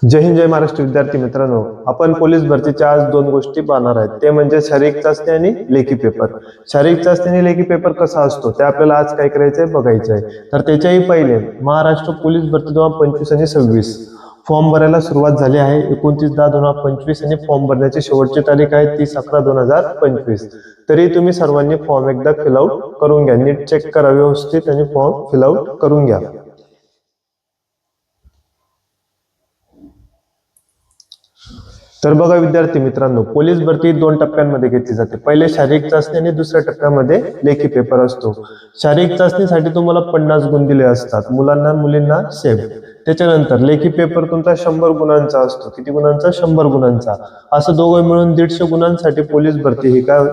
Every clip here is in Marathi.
जय हिंद जय महाराष्ट्र विद्यार्थी मित्रांनो, आपण पोलीस भरतीच्या आज दोन गोष्टी पाहणार आहेत. ते म्हणजे शारीरिक चाचणी आणि लेखी पेपर. शारीरिक चाचणी आणि लेखी पेपर कसा असतो ते आपल्याला आज काय करायचंय बघायचं आहे. तर त्याच्याही पहिले महाराष्ट्र पोलीस भरती 2025 आणि 26 फॉर्म भरायला सुरुवात झाली आहे. 29/10/2025 आणि फॉर्म भरण्याची शेवटची तारीख आहे 30/11/2025. तरी तुम्ही सर्वांनी फॉर्म एकदा फिलआउट करून घ्या. नीट चेक करा व्यवस्थित आणि फॉर्म फिलआउट करून घ्या. तर बघा विद्यार्थी मित्रांनो, पोलीस भरती दोन टप्प्यांमध्ये घेतली जाते. पहिले शारीरिक चाचणी आणि दुसऱ्या टप्प्यामध्ये लेखी पेपर असतो. शारीरिक चाचणीसाठी तुम्हाला 50 गुण दिले असतात, मुलांना मुलींना सेम. त्याच्यानंतर लेखी पेपर तुमचा 100 गुणांचा असतो. किती गुणांचा? 100 गुणांचा. असं दोघं मिळून 150 गुणांसाठी पोलीस भरती ही काय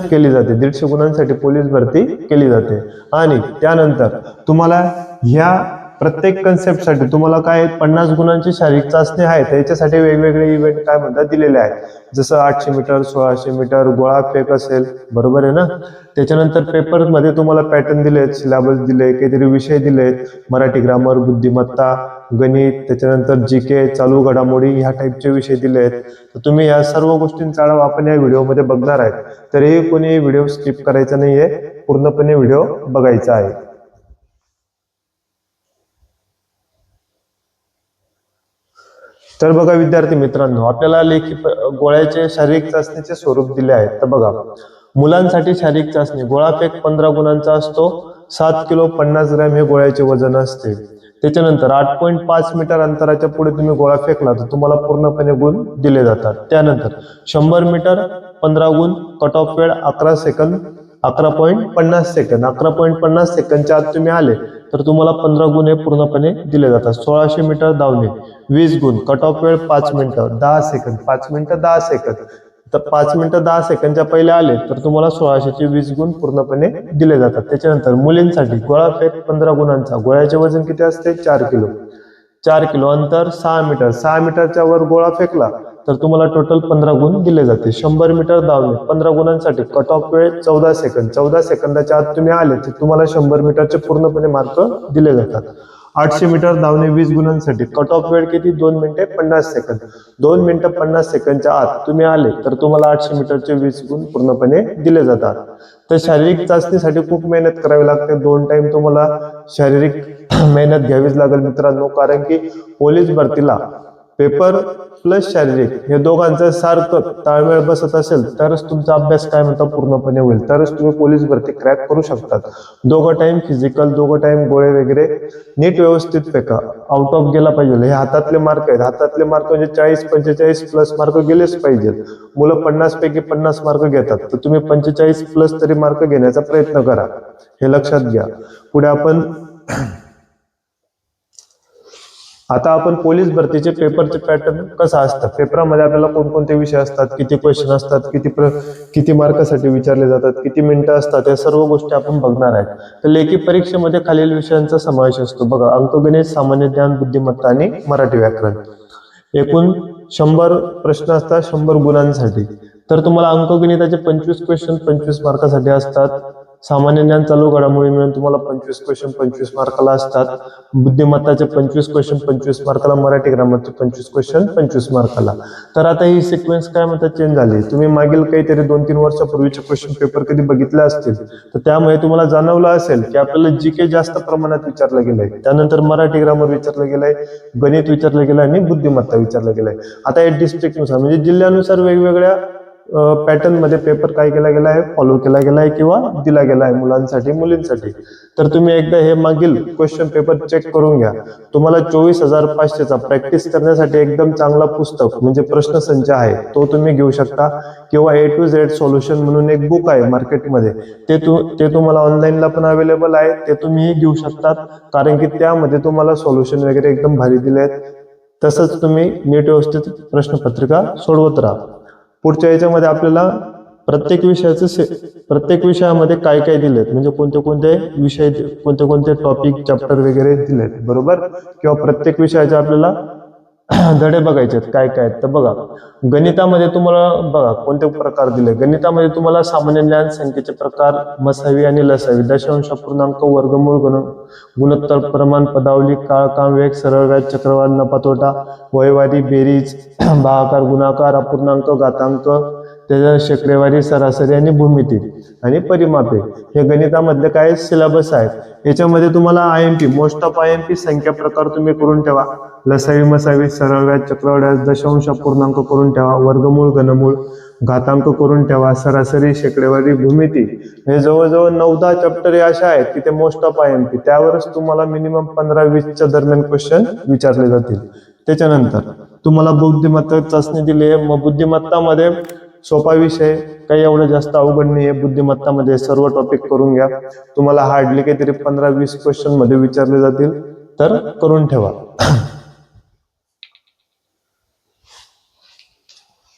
केली जाते. 150 गुणांसाठी पोलीस भरती केली जाते. आणि त्यानंतर तुम्हाला ह्या प्रत्येक कन्सेप्टसाठी तुम्हाला काय 50 गुणांची शारीरिक चाचणी आहे. त्याच्यासाठी वेगवेगळे इव्हेंट काय म्हणतात दिलेले आहेत. जसं 800 मीटर, 1600 मीटर, गोळा फेक असेल, बरोबर आहे ना. त्याच्यानंतर पेपरमध्ये तुम्हाला पॅटर्न दिलेत, सिलेबस दिले, काहीतरी विषय दिलेत, मराठी ग्रामर, बुद्धिमत्ता, गणित, त्याच्यानंतर जीके, चालू घडामोडी ह्या टाईपचे विषय दिलेत. तर तुम्ही या सर्व गोष्टींचा आढावा आपण या व्हिडिओमध्ये बघणार आहेत. तरीही कोणी व्हिडिओ स्किप करायचा नाहीये, पूर्णपणे व्हिडिओ बघायचा आहे. तर बघा विद्यार्थी मित्रांनो, आपल्याला लेखी गोळ्याचे शारीरिक चाचणीचे स्वरूप दिले आहेत. तर बघा, मुलांसाठी शारीरिक चाचणी गोळाफेक 15 गुणांचा असतो. 7 किलो 50 ग्रॅम हे गोळ्याचे वजन असते. त्याच्यानंतर 8.5 मीटर अंतराच्या पुढे तुम्ही गोळा फेकला तर तुम्हाला पूर्णपणे गुण दिले जातात. त्यानंतर 100 मीटर 15 गुण, कट ऑफ वेळ 11 सेकंद, 11.50 सेकंद. 11.50 सेकंदच्या आत तुम्ही आले तर तुम्हाला 15 गुण हे पूर्णपणे दिले जातात. 1600 मीटर धावणे 20 गुण, कट ऑफ वेळ 5 मिनिटं 10 सेकंद. 5 मिनिटं 10 सेकंद. तर 5 मिनिटं 10 सेकंदच्या पहिले आले तर तुम्हाला 1600चे 20 गुण पूर्णपणे दिले जातात. त्याच्यानंतर मुलींसाठी गोळाफेक 15 गुणांचा, गोळ्याचे वजन किती असते? 4 किलो. 4 किलो अंतर 6 मीटर. 6 मीटरच्या वर गोळा फेकला तर तुम्हाला टोटल 15 गुण दिले जाते. 100 मीटर धावणे 15 गुणांसाठी, कट ऑफ वेळ 14 सेकंद. 14 सेकंदाच्या आत तुम्ही आले तर तुम्हाला 100 मीटरचे पूर्णपणे मार्क दिले जातात. 800 मीटर धावणे 20 गुणांसाठी, कट ऑफ वेळ किती? 2 मिनिटे 50 सेकंद. 2 मिनिटं 50 सेकंदच्या आत तुम्ही आले तर तुम्हाला 800 मीटरचे 20 गुण पूर्णपणे दिले जातात. तर शारीरिक चाचणीसाठी खूप मेहनत करावी लागते. 2 टाइम तुम्हाला शारीरिक मेहनत घ्यावीच लागेल मित्रांनो, कारण की पोलीस भरतीला पेपर प्लस शारीरिक हे दोघांचं सारखं ताळमेळ बसत असेल तरच तुमचा अभ्यास काय म्हणता पूर्णपणे होईल, तरच तुम्ही पोलीस भरती क्रॅक करू शकतात. दोघं टाइम फिजिकल, दोघं टाइम गोळे वगैरे नीट व्यवस्थित फेका. आउट ऑफ गेला पाहिजे. हे हातातले मार्क आहेत. हातातले मार्क म्हणजे 40-45 प्लस मार्क गेलेच पाहिजेत. मुलं 50 पैकी 50 मार्क घेतात, तर तुम्ही 45 प्लस तरी मार्क घेण्याचा प्रयत्न करा. हे लक्षात घ्या. पुढे आपण आता आपण पोलीस भरतीचे पेपरचे पॅटर्न कसा असतात, पेपरामध्ये आपल्याला कोणकोणते विषय असतात, किती क्वेश्चन असतात, किती मार्कासाठी विचारले जातात, किती मिनिटं असतात, या सर्व गोष्टी आपण बघणार आहेत. तर लेखी परीक्षेमध्ये खालील विषयांचा समावेश असतो. बघा, अंकगणित, सामान्य ज्ञान, बुद्धिमत्ता आणि मराठी व्याकरण. एकूण 100 प्रश्न असतात 100 गुणांसाठी. तर तुम्हाला अंकगणिताचे 25 क्वेश्चन 25 मार्कासाठी असतात. सामान्य ज्ञान, चालू घडामोडी मिळून तुम्हाला 25 क्वेश्चन 25 मार्काला असतात. बुद्धिमत्ताचे 25 क्वेश्चन 25 मार्काला, मराठी ग्रामरचे 25 क्वेश्चन 25 मार्काला. तर आता ही सिक्वेन्स काय म्हणतात चेंज झाली. तुम्ही मागील काहीतरी 2-3 वर्षापूर्वीचे क्वेश्चन पेपर कधी बघितले असतील तर त्यामुळे तुम्हाला जाणवलं असेल की आपल्याला जीके जास्त प्रमाणात विचारलं गेलंय, त्यानंतर मराठी ग्रामर विचारलं गेलंय, गणित विचारलं गेलंय आणि बुद्धिमत्ता विचारलं गेलंय. आता या डिस्ट्रिक्टनुसार म्हणजे जिल्ह्यानुसार वेगवेगळ्या पॅटर्न मध्ये पेपर काय केला गेला आहे, फॉलो केला गेला आहे किंवा दिला गेला आहे मुलांसाठी मुलींसाठी. तर तुम्ही एकदा हे मागील क्वेश्चन पेपर चेक करून घ्या. तुम्हाला 24,500चा प्रॅक्टिस करण्यासाठी एकदम चांगला पुस्तक म्हणजे प्रश्नसंच आहे, तो तुम्ही घेऊ शकता. किंवा A to Z सोल्युशन म्हणून एक बुक आहे मार्केटमध्ये, ते तुम्हाला ऑनलाईनला पण अवेलेबल आहे, ते तुम्ही घेऊ शकतात. कारण की त्यामध्ये तुम्हाला सोल्युशन वगैरे एकदम भारी दिले आहेत. तसंच तुम्ही नीट व्यवस्थित प्रश्नपत्रिका सोडवत राहा. पुढच्या याच्यामध्ये आपल्याला प्रत्येक विषयामध्ये काय काय दिलेत, म्हणजे कोणते कोणते विषय, कोणते कोणते टॉपिक, चॅप्टर वगैरे दिलेत, बरोबर. किंवा प्रत्येक विषयाचे आपल्याला धडे बघायचे आहेत काय काय आहेत. तर बघा, गणितामध्ये तुम्हाला बघा कोणते प्रकार दिले. गणितामध्ये तुम्हाला सामान्य ज्ञान, संख्येचे प्रकार, मसावी आणि लसावी, दशांश, अपूर्णांक, वर्गमूळ, गुणोत्तर, प्रमाण, पदावली, काळ, काम, वेग, सरळ व्याज, चक्रवाढ, नफा तोटा, वयवारी, बेरीज, भागाकार, गुणाकार, अपूर्णांक, घातांक, त्याच्या शेकडेवारी, सरासरी आणि भूमिती आणि परिमापे हे गणितामधले काय सिलेबस आहेत. याच्यामध्ये तुम्हाला IMP, मोस्ट ऑफ IMP संख्या प्रकार तुम्ही करून ठेवा. लसावी, मसावी, सरळ व्याज, चक्रवाढ व्याज, दशांश, अपूर्णांक करून ठेवा. वर्गमूळ, घनमूळ, घातांक करून ठेवा. सरासरी, शेकडेवारी, भूमिती हे जवळजवळ 9-10 चॅप्टर अशा आहेत की ते मोस्ट ऑफ IMP. त्यावरच तुम्हाला मिनिमम 15-20च्या दरम्यान क्वेश्चन विचारले जातील. त्याच्यानंतर तुम्हाला बुद्धिमत्ता चाचणी दिली आहे. मग बुद्धिमत्तामध्ये सोपा विषय, काही एवढं जास्त अवघड नाहीये. बुद्धिमत्तामध्ये सर्व टॉपिक करून घ्या. तुम्हाला हार्डली काहीतरी 15-20 क्वेश्चन मध्ये विचारले जातील, तर करून ठेवा.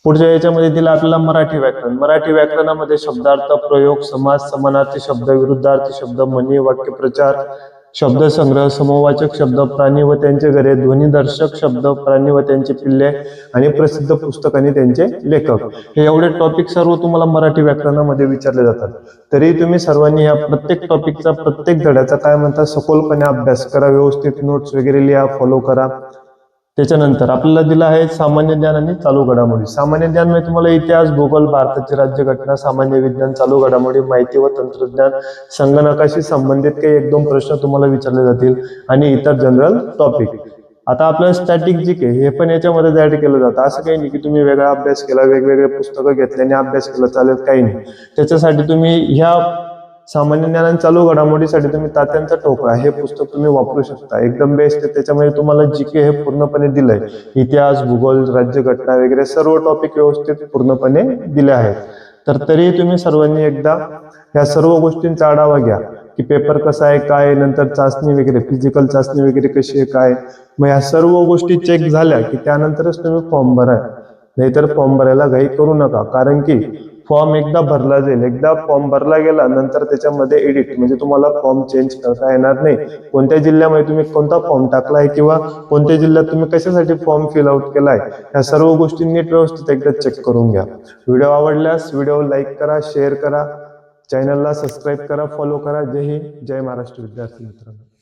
पुढच्या याच्यामध्ये दिला आपल्याला मराठी व्याकरण. मराठी व्याकरणामध्ये शब्दार्थ, प्रयोग, समास, समानार्थी शब्द, विरुद्धार्थी शब्द, म्हणी, वाक्यप्रचार, शब्दसंग्रह, समवाचक शब्द, प्राणी व त्यांचे घरे, ध्वनिदर्शक शब्द, प्राणी व त्यांचे पिल्ले आणि प्रसिद्ध पुस्तक आणि त्यांचे लेखक, हे एवढे टॉपिक सर्व तुम्हाला मराठी व्याकरणामध्ये विचारले जातात. तरी तुम्ही सर्वांनी या प्रत्येक टॉपिकचा, प्रत्येक धड्याचा काय म्हणतात सखोलपणे अभ्यास करा, व्यवस्थित नोट्स वगैरे लिहा, फॉलो करा. त्याच्यानंतर आपल्याला दिला आहे सामान्य ज्ञान आणि चालू घडामोडी. सामान्य ज्ञान म्हणजे तुम्हाला इतिहास, भूगोल, भारताची राज्यघटना, सामान्य विज्ञान, चालू घडामोडी, माहिती व तंत्रज्ञान, संगणकाशी संबंधित काही 1-2 प्रश्न तुम्हाला विचारले जातील आणि इतर जनरल टॉपिक. आता आपलं स्टॅटिक जीके हे पण याच्यामध्ये ऍड केलं जातं. असं काही नाही की तुम्ही वेगळा अभ्यास केला, वेगवेगळे पुस्तकं घेतल्याने अभ्यास केला चालेल, काही नाही. त्याच्यासाठी तुम्ही ह्या सामान्य ज्ञान आणि चालू घडामोडीसाठी तुम्ही तात्यांचा ठोकळा हे पुस्तक तुम्ही वापरू शकता. एकदम बेस्ट आहे. त्याच्यामध्ये तुम्हाला जीके हे पूर्णपणे दिलंय. इतिहास, भूगोल, राज्यघटना वगैरे सर्व टॉपिक व्यवस्थित पूर्णपणे दिले आहेत. तर तरी तुम्ही सर्वांनी एकदा या सर्व गोष्टींचा आढावा घ्या की पेपर कसा आहे, काय, नंतर चाचणी वगैरे, फिजिकल चाचणी वगैरे कशी आहे, काय. मग या सर्व गोष्टी चेक झाल्या की त्यानंतरच तुम्ही फॉर्म भरा. नाहीतर फॉर्म भरायला घाई करू नका, कारण की फॉर्म एकदा भरला जाईल. एकदा फॉर्म भरला गेला नंतर त्याच्यामध्ये एडिट म्हणजे तुम्हाला फॉर्म चेंज करता येणार नाही. कोणत्या जिल्ह्यामध्ये तुम्ही कोणता फॉर्म टाकलाय किंवा कोणत्या जिल्ह्यात तुम्ही कशासाठी फॉर्म फिल आउट केलाय, या सर्व गोष्टी नीट व्यवस्थित एकदा चेक करून घ्या. व्हिडिओ आवडल्यास व्हिडिओ लाईक करा, शेअर करा, चॅनलला सबस्क्राईब करा, फॉलो करा. जय हिंद, जय महाराष्ट्र विद्यार्थी मित्रांनो.